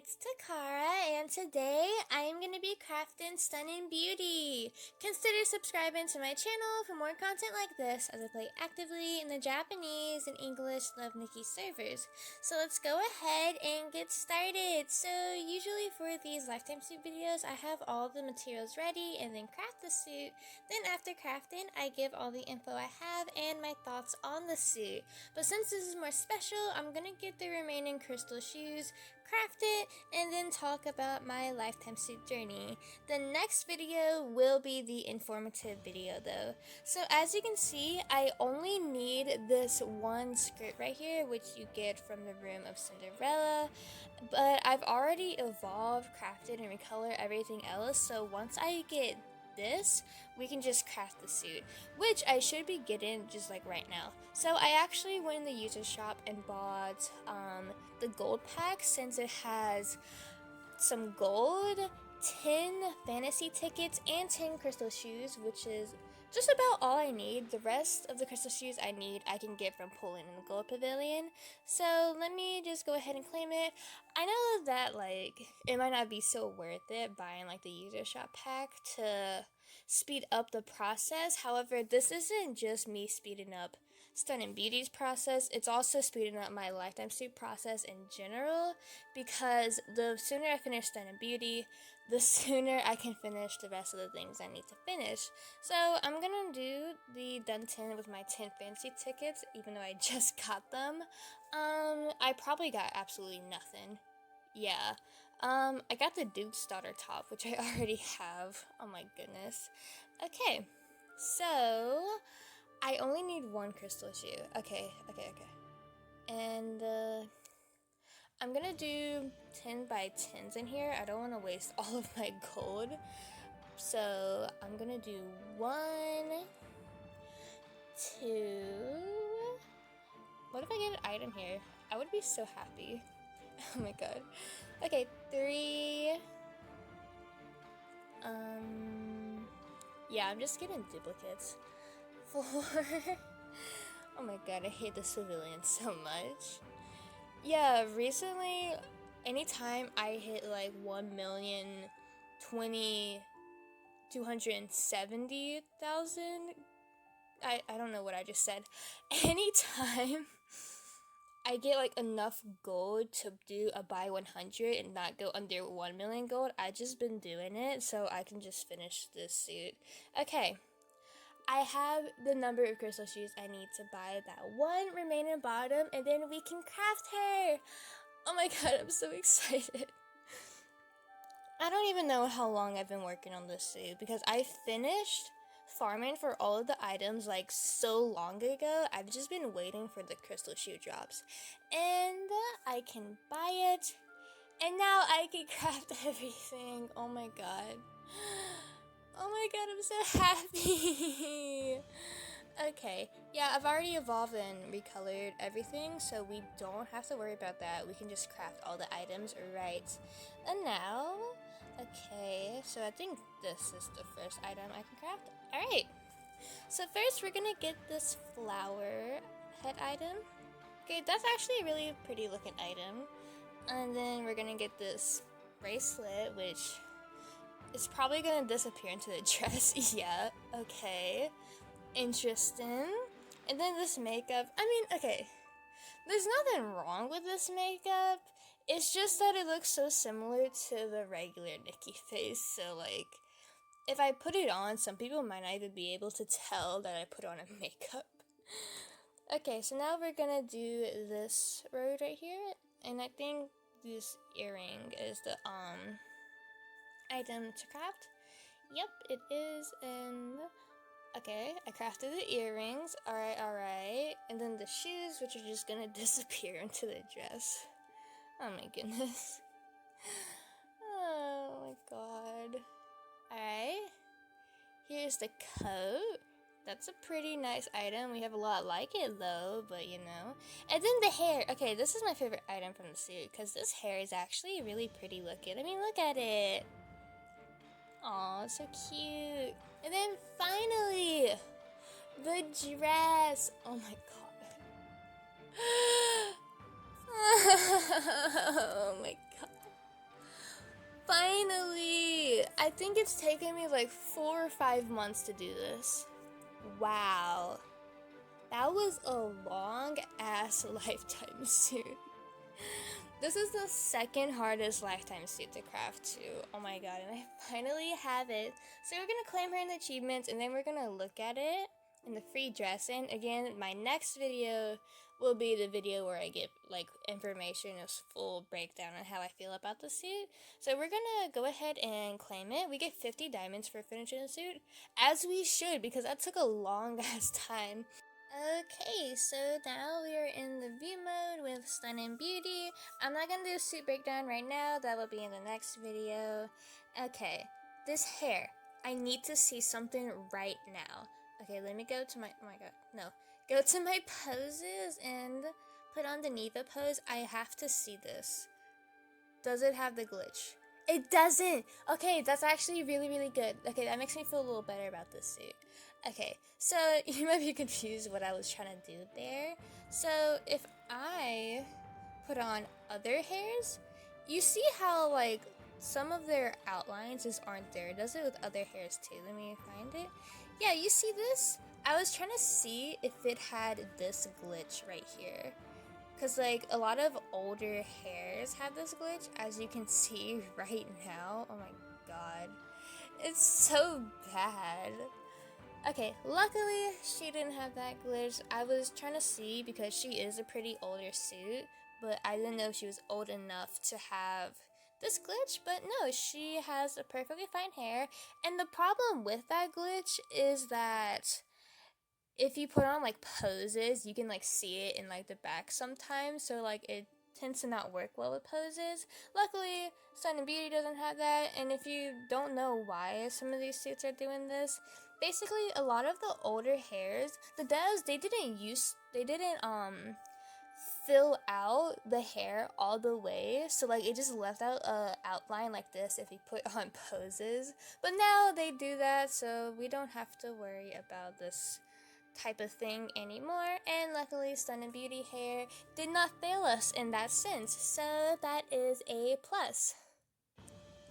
it's Takara, and today I am going to be crafting stunning beauty. Consider subscribing to my channel for more content like this as I play actively in the Japanese and English Lovenikki servers. So let's go ahead and get started. So usually for these lifetime suit videos, I have all the materials ready and then craft the suit. Then after crafting, I give all the info I have and my thoughts on the suit. But since this is more special, I'm going to get the remaining crystal shoes, craft it, and then talk about my lifetime suit journey. The next video will be the informative video though. So as you can see, I only need this one skirt right here, which you get from the Room of Cinderella, but I've already evolved, crafted, and recolored everything else, so once I get this, we can just craft the suit, which I should be getting just like right now. So I actually went in the user shop and bought the gold pack, since it has some gold, 10 fantasy tickets, and 10 crystal shoes, which is just about all I need. The rest of the crystal shoes I need I can get from pulling in the gold pavilion. So let me just go ahead and claim it. I know that like it might not be so worth it buying like the user shop pack to speed up the process. However, this isn't just me speeding up Stunning Beauty's process, it's also speeding up my lifetime suit process in general, because the sooner I finish Stunning Beauty, the sooner I can finish the rest of the things I need to finish. So I'm gonna do the Dun 10 with my 10 fantasy tickets, even though I just got them. I probably got absolutely nothing. Yeah. I got the Duke's Daughter top, which I already have. Oh my goodness. Okay, so I only need one crystal shoe. Okay. And I'm gonna do 10 by 10s in here. I don't want to waste all of my gold. So I'm gonna do 1, 2. What if I get an item here? I would be so happy. Oh my god. Okay, 3. Yeah, I'm just getting duplicates. 4. Oh my god, I hate the civilians so much. Yeah, recently, anytime I hit like 1,020,270,000, I don't know what I just said. Anytime I get like enough gold to do a buy 100 and not go under 1 million gold, I just been doing it so I can just finish this suit. Okay, I have the number of crystal shoes I need to buy that one remaining bottom, and then we can craft her. Oh my god, I'm so excited. I don't even know how long I've been working on this suit, because I finished farming for all of the items like so long ago. I've just been waiting for the crystal shoe drops, and I can buy it, and now I can craft everything. Oh my god. Oh my god, I'm so happy. Okay, yeah, I've already evolved and recolored everything, so we don't have to worry about that. We can just craft all the items right. And now, okay, so I think this is the first item I can craft. Alright, so first we're gonna get this flower head item. Okay, that's actually a really pretty looking item. And then we're gonna get this bracelet, which it's probably gonna disappear into the dress. Yeah, okay. Interesting. And then this makeup. I mean, okay. There's nothing wrong with this makeup. It's just that it looks so similar to the regular Nikki face. So, like, if I put it on, some people might not even be able to tell that I put on a makeup. Okay, so now we're gonna do this road right here. And I think this earring is the, item to craft. Yep, it is. And okay, I crafted the earrings. Alright. And then the shoes, which are just gonna disappear into the dress. Oh my goodness. Oh my god. Alright. Here's the coat. That's a pretty nice item. We have a lot like it though, but you know. And then the hair. Okay, this is my favorite item from the suit, because this hair is actually really pretty looking. I mean, look at it. Aw, so cute. And then finally, the dress. Oh my god. Oh my god. Finally! I think it's taken me like 4 or 5 months to do this. Wow. That was a long ass lifetime suit. This is the second hardest lifetime suit to craft too. Oh my god, and I finally have it. So we're gonna claim her in the achievements and then we're gonna look at it in the free dress. And again, my next video will be the video where I give like information, a full breakdown on how I feel about the suit. So we're gonna go ahead and claim it. We get 50 diamonds for finishing the suit, as we should, because that took a long ass time. Okay, so now we are in the view mode with Stunning Beauty. I'm not gonna do a suit breakdown right now, that will be in the next video. Okay, this hair. I need to see something right now. Okay, let me go to my, oh my god, no. Go to my poses and put on the Neva pose. I have to see this. Does it have the glitch? It doesn't! Okay, that's actually really, really good. Okay, that makes me feel a little better about this suit. Okay, so you might be confused what I was trying to do there. So if I put on other hairs, you see how like some of their outlines just aren't there. It does it with other hairs too. Let me find it. Yeah, you see this? I was trying to see if it had this glitch right here. Because like a lot of older hairs have this glitch, as you can see right now. Oh my god. It's so bad. Okay, luckily she didn't have that glitch. I was trying to see because she is a pretty older suit, but I didn't know if she was old enough to have this glitch. But no, she has a perfectly fine hair. And the problem with that glitch is that if you put on like poses, you can like see it in like the back sometimes, so like it tends to not work well with poses. Luckily, Stunning Beauty doesn't have that, and if you don't know why some of these suits are doing this, basically a lot of the older hairs, the devs, they didn't fill out the hair all the way, so like it just left out a outline like this if you put on poses. But now they do that, so we don't have to worry about this type of thing anymore, and luckily Stunning Beauty hair did not fail us in that sense, so that is a plus.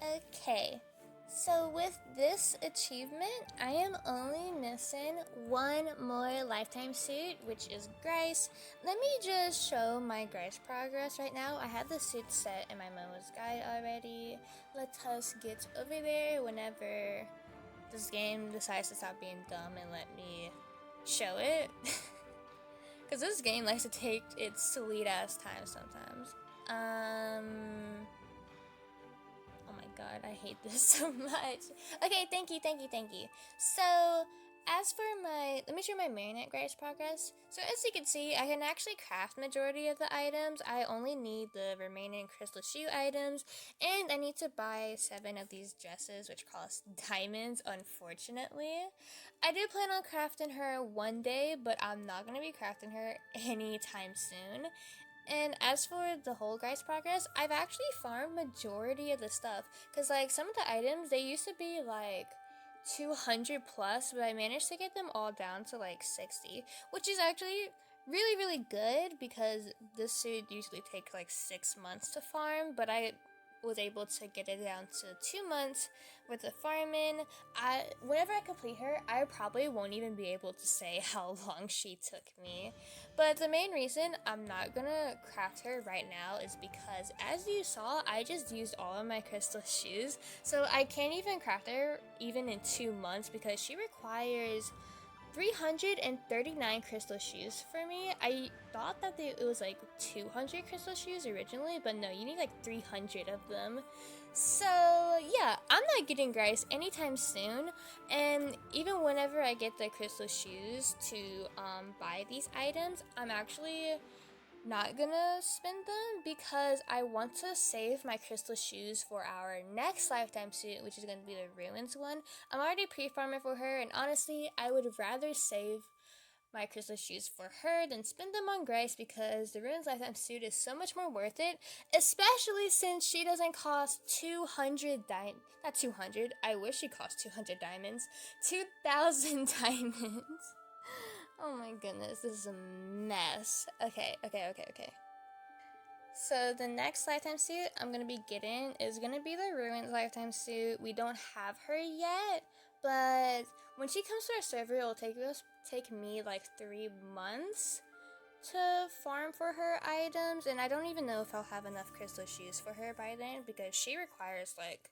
Okay, so with this achievement, I am only missing one more lifetime suit, which is Grace. Let me just show my Grace progress right now. I have the suit set in my Momo's guide already. Let us get over there whenever this game decides to stop being dumb and let me show it. Because this game likes to take its sweet ass time sometimes. Oh my god, I hate this so much. Okay, thank you. So, as for my, let me show my Marinette Grace progress. So as you can see, I can actually craft majority of the items. I only need the remaining crystal shoe items, and I need to buy 7 of these dresses, which cost diamonds, unfortunately. I do plan on crafting her one day, but I'm not going to be crafting her anytime soon. And as for the whole Grace progress, I've actually farmed majority of the stuff, because like some of the items, they used to be like 200 plus, but I managed to get them all down to like 60, which is actually really, really good, because this suit usually takes like 6 months to farm, but I was able to get it down to 2 months with the farming. Whenever I complete her, I probably won't even be able to say how long she took me. But the main reason I'm not gonna craft her right now is because, as you saw, I just used all of my crystal shoes, so I can't even craft her even in 2 months, because she requires 339 crystal shoes for me. I thought that it was like 200 crystal shoes originally, but no, you need like 300 of them. So yeah, I'm not getting Grace anytime soon, and even whenever I get the crystal shoes to buy these items, I'm actually not gonna spend them, because I want to save my crystal shoes for our next lifetime suit, which is gonna be the Ruins one. I'm already pre-farming for her, and honestly, I would rather save my crystal shoes for her than spend them on Grace, because the Ruins lifetime suit is so much more worth it, especially since she doesn't cost 200 not 200, I wish she cost 200 diamonds, 2,000 diamonds. Oh my goodness, this is a mess. Okay. So the next lifetime suit I'm gonna be getting is gonna be the Ruined lifetime suit. We don't have her yet, but when she comes to our server, it'll take me like 3 months to farm for her items, and I don't even know if I'll have enough crystal shoes for her by then because she requires like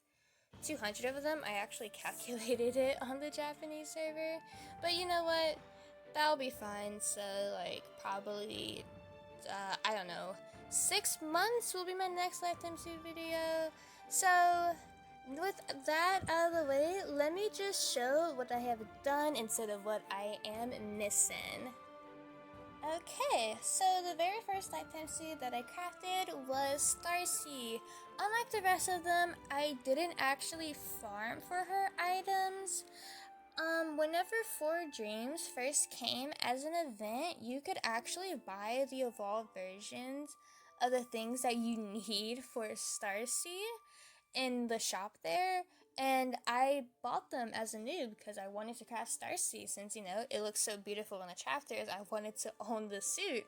200 of them. I actually calculated it on the Japanese server, but you know what? That'll be fine. So like probably I don't know, 6 months will be my next lifetime suit video. So with that out of the way, let me just show what I have done instead of what I am missing. Okay, so the very first lifetime suit that I crafted was Starcy. Unlike the rest of them, I didn't actually farm for her items. Whenever Four Dreams first came as an event, you could actually buy the evolved versions of the things that you need for Starcy in the shop there, and I bought them as a noob because I wanted to craft Starcy since, you know, it looks so beautiful in the chapters. I wanted to own the suit.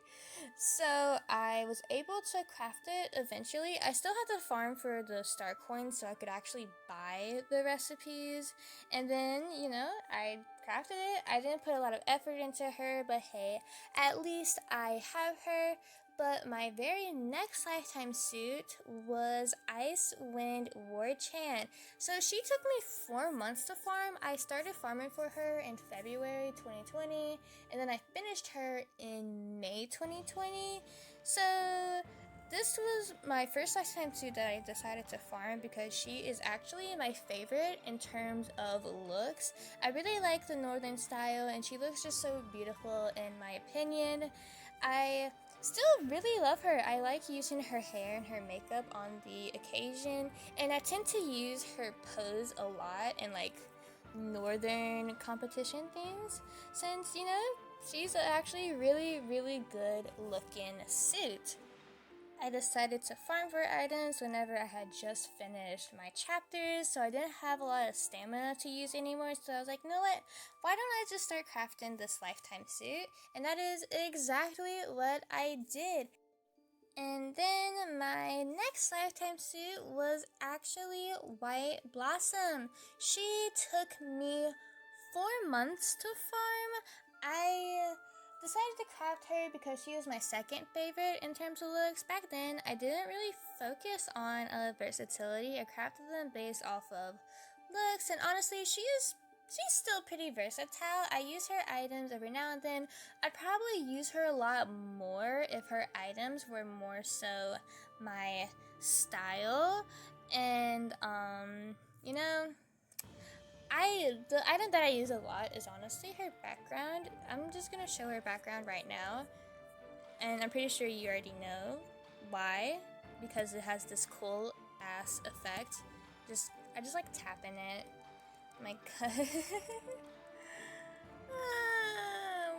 So I was able to craft it eventually. I still had to farm for the star coins so I could actually buy the recipes. And then, you know, I crafted it. I didn't put a lot of effort into her, but hey, at least I have her. But my very next lifetime suit was Ice Wind War Chan. So she took me 4 months to farm. I started farming for her in February 2020, and then I finished her in May 2020. So this was my first lifetime suit that I decided to farm because she is actually my favorite in terms of looks. I really like the northern style, and she looks just so beautiful in my opinion. I still really love her. I like using her hair and her makeup on the occasion, and I tend to use her pose a lot in like northern competition things since, you know, she's actually really good looking suit. I decided to farm for items whenever I had just finished my chapters, so I didn't have a lot of stamina to use anymore, so I was like, you know what, why don't I just start crafting this lifetime suit? And that is exactly what I did. And then my next lifetime suit was actually White Blossom. She took me 4 months to farm. I decided to craft her because she was my second favorite in terms of looks. Back then, I didn't really focus on versatility. I crafted them based off of looks, and honestly, she's still pretty versatile. I use her items every now and then. I'd probably use her a lot more if her items were more so my style. And you know, the item that I use a lot is honestly her background. I'm just gonna show her background right now, and I'm pretty sure you already know why, because it has this cool ass effect. I just like tapping it. My god.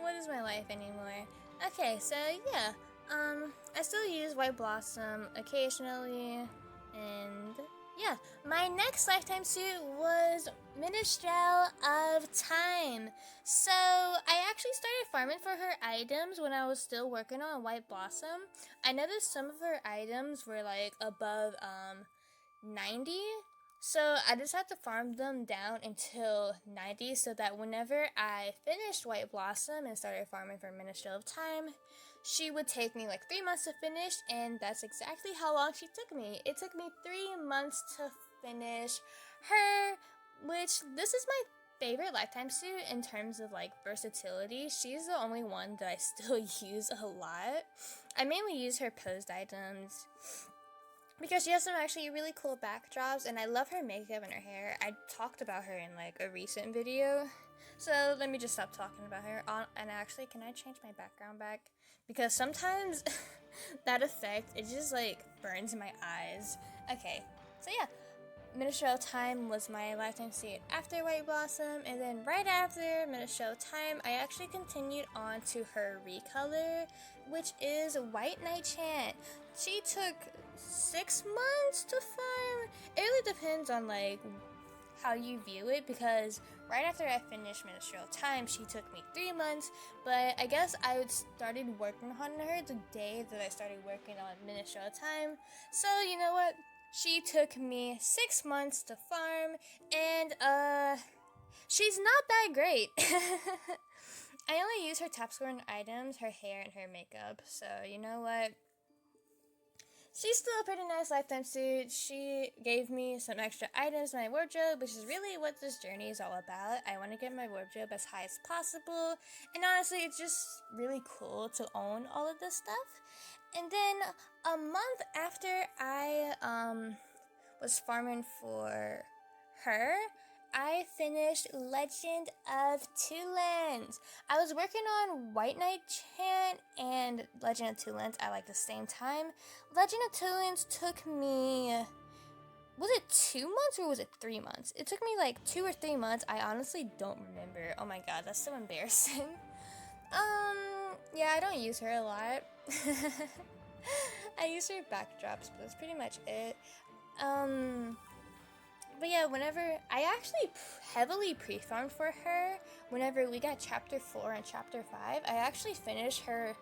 What is my life anymore? Okay, so yeah, I still use White Blossom occasionally, and yeah, my next lifetime suit was Ministrel of Time. So I actually started farming for her items when I was still working on White Blossom. I noticed some of her items were like above 90. So I just had to farm them down until 90 so that whenever I finished White Blossom and started farming for Ministry of Time, she would take me like 3 months to finish, and that's exactly how long she took me. It took me 3 months to finish her, which this is my favorite lifetime suit in terms of like versatility. She's the only one that I still use a lot. I mainly use her posed items because she has some actually really cool backdrops, and I love her makeup and her hair. I talked about her in like a recent video, so let me just stop talking about her. And actually, can I change my background back? Because sometimes that effect, it just like burns my eyes. Okay, so yeah, Ministry of Time was my lifetime suit after White Blossom, and then right after Ministry of Time, I actually continued on to her recolor, which is White Knight Chant. She took 6 months to farm. It really depends on like how you view it, because right after I finished Ministerial Time, she took me 3 months, but I guess I started working on her the day that I started working on Ministerial Time. So you know what? She took me 6 months to farm, and she's not that great. I only use her top scoring items, her hair, and her makeup, so you know what? She's still a pretty nice lifetime suit. She gave me some extra items in my wardrobe, which is really what this journey is all about. I want to get my wardrobe as high as possible, and honestly, it's just really cool to own all of this stuff. And then a month after I was farming for her, I finished Legend of Two Lands. I was working on White Knight Chant and Legend of Two Lands at like the same time. Legend of Two Lands took me, was it 2 months or was it 3 months? It took me like 2 or 3 months. I honestly don't remember. Oh my god, that's so embarrassing. Yeah, I don't use her a lot. I use her backdrops, but that's pretty much it. But yeah, whenever I actually heavily pre-farmed for her, whenever we got chapter 4 and chapter 5, I actually finished her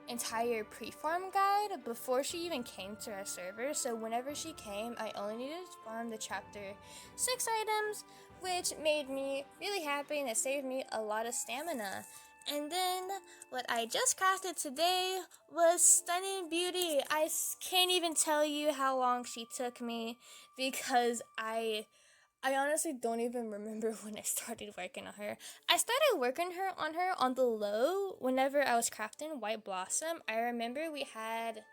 entire pre-farm guide before she even came to our server. So whenever she came, I only needed to farm the chapter 6 items, which made me really happy and it saved me a lot of stamina. And then what I just crafted today was Stunning Beauty. I can't even tell you how long she took me, because I honestly don't even remember when I started working on her. I started working on her on the low whenever I was crafting White Blossom. I remember we had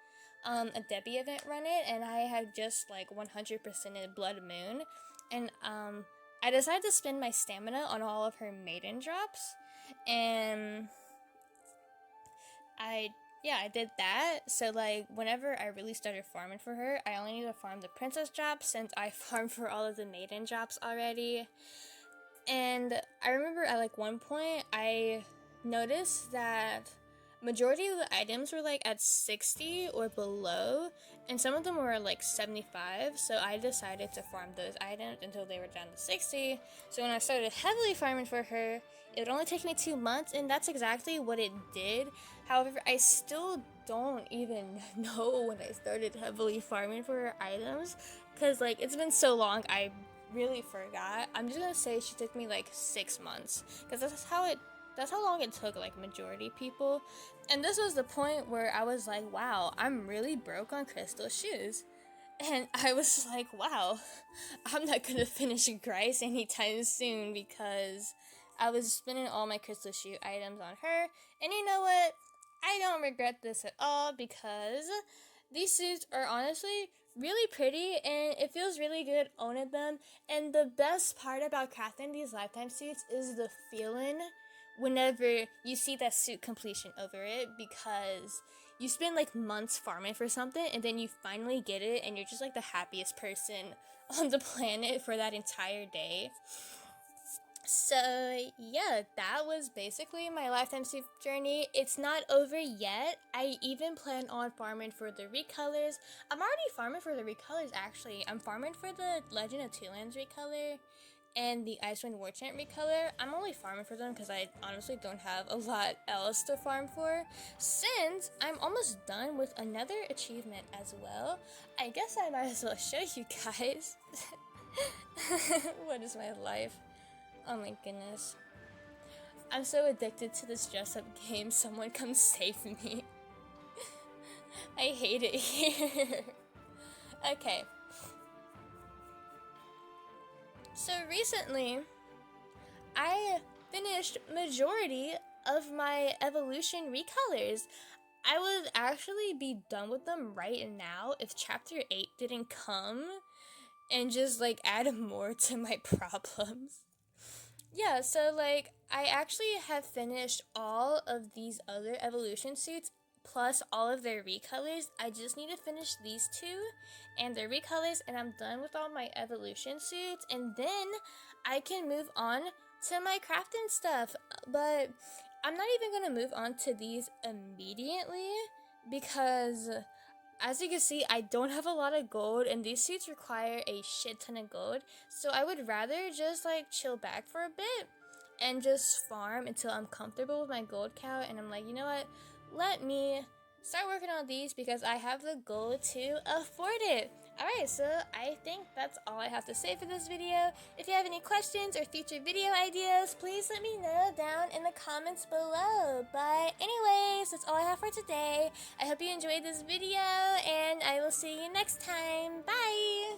a Debbie event run it, and I had just like 100%ed Blood Moon, and I decided to spend my stamina on all of her maiden drops, and I did that. So like whenever I really started farming for her, I only need to farm the princess drops since I farmed for all of the maiden drops already. And I remember at like one point I noticed that majority of the items were like at 60 or below, and some of them were like 75, so I decided to farm those items until they were down to 60. So when I started heavily farming for her, it would only take me 2 months, and that's exactly what it did. However, I still don't even know when I started heavily farming for her items, because like it's been so long, I really forgot. I'm just gonna say she took me like 6 months, because that's how long it took like majority people. And this was the point where I was like, wow, I'm really broke on crystal shoes. And I was like, wow, I'm not gonna finish Grice anytime soon, because I was spending all my crystal shoe items on her. And you know what? I don't regret this at all, because these suits are honestly really pretty and it feels really good owning them. And the best part about crafting these lifetime suits is the feeling whenever you see that suit completion over it, because you spend like months farming for something and then you finally get it and you're just like the happiest person on the planet for that entire day. So yeah, that was basically my lifetime suit journey. It's not over yet. I even plan on farming for the recolors. I'm already farming for the recolors actually. I'm farming for the Legend of Two Lands recolor and the Icewind Warchant recolor. I'm only farming for them because I honestly don't have a lot else to farm for, since I'm almost done with another achievement as well. I guess I might as well show you guys. What is my life? Oh my goodness. I'm so addicted to this dress-up game. Someone come save me. I hate it here. Okay. So recently, I finished majority of my evolution recolors. I would actually be done with them right now if chapter 8 didn't come and just like add more to my problems. Yeah, so like I actually have finished all of these other evolution suits plus all of their recolors. I just need to finish these two and their recolors, and I'm done with all my evolution suits, and then I can move on to my crafting stuff. But I'm not even gonna move on to these immediately, because As you can see, I don't have a lot of gold, and these suits require a shit ton of gold, so I would rather just like chill back for a bit and just farm until I'm comfortable with my gold count. And I'm like, you know what, let me start working on these because I have the gold to afford it. Alright, so I think that's all I have to say for this video. If you have any questions or future video ideas, please let me know down in the comments below. But anyways, that's all I have for today. I hope you enjoyed this video, and I will see you next time. Bye!